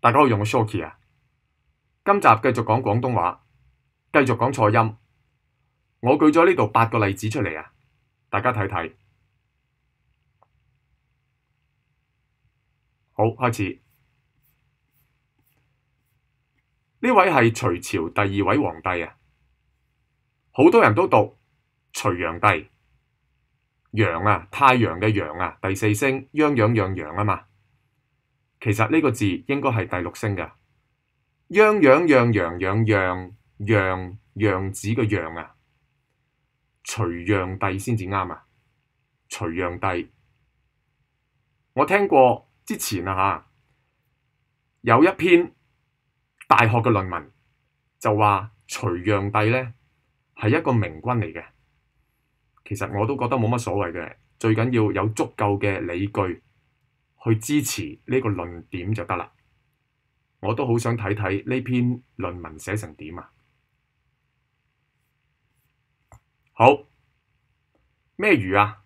大家好，用我 Shoki 啊！今集繼續講廣東話，繼續講錯音。我舉咗呢度8個例子出嚟啊，大家睇睇。好，開始。呢位係隋朝第2位皇帝啊，好多人都讀隋煬帝。陽啊，太陽嘅陽啊，第4聲，泱泱樣陽啊嘛。其實呢個字應該係第6聲嘅。泱泱樣陽樣樣子嘅樣啊，隋煬帝先至啱啊。隋煬帝，我聽過之前啊有一篇大學嘅論文就話隋煬帝呢係一個明君嚟嘅。其實我都覺得冇乜所謂嘅，最緊要有足夠嘅理據去支持呢個論點就得啦。我都好想睇睇呢篇論文寫成點啊！好，咩魚啊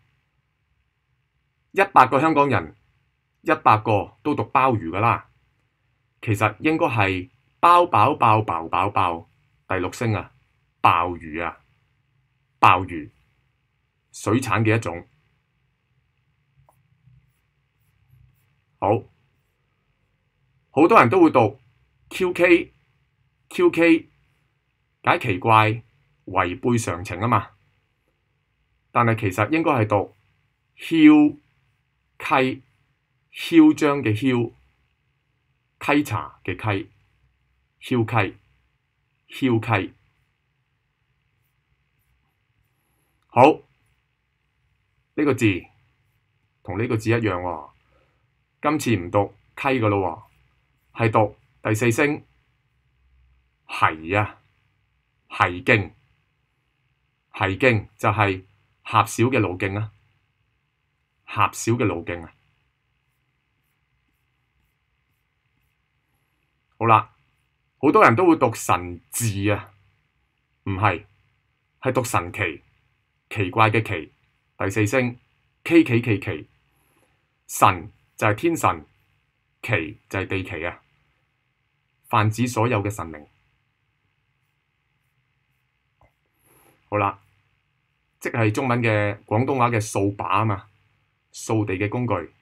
？100個香港人，100個都讀鮑魚噶啦。其實應該係包飽爆爆爆爆第6聲啊，鮑魚啊，鮑魚，水產嘅一種。好多人都會讀 QK，解奇怪，違背常情啊嘛。但係其實應該係讀囂溪，囂張嘅囂，稽查嘅稽，囂溪。好，呢個字同呢個字一樣喎。今次唔讀溪噶咯喎，係讀第4聲係啊，係徑就係狹小嘅路徑啊，狹小嘅路徑啊。好啦，好多人都會讀神字啊，唔係，係讀神奇，奇怪嘅奇，第4聲 K，神就係天神，奇就係地奇啊，泛指所有嘅神明。好啦，即係中文嘅廣東話嘅掃把啊嘛，掃地嘅工具。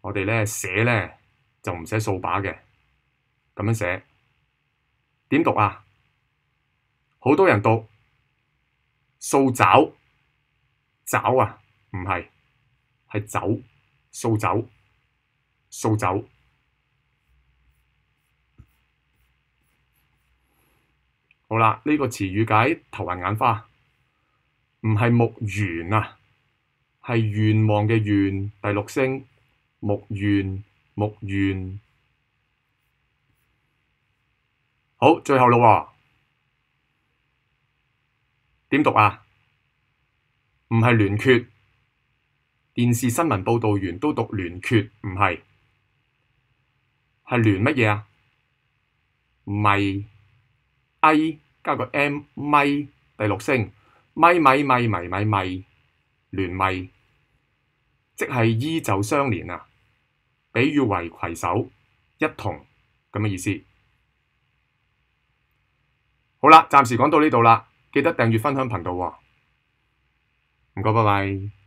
我哋咧寫咧就唔寫掃把嘅，咁樣寫點讀啊？好多人讀掃帚，爪啊，唔係，係酒，掃帚。好啦，呢個詞語解頭暈眼花，唔係木圓啊，係願望嘅願，第6聲木願。好，最後咯喎，點讀啊？唔係聯缺，電視新聞報導員都讀聯缺，唔係，係聯乜嘢啊？咪，I 加個 M， 咪，第6聲，咪，聯咪，即係衣袖相連啊，比喻為攜手一同咁嘅意思。好啦，暫時講到呢度啦，記得訂閱分享頻道喎。唔該，拜拜。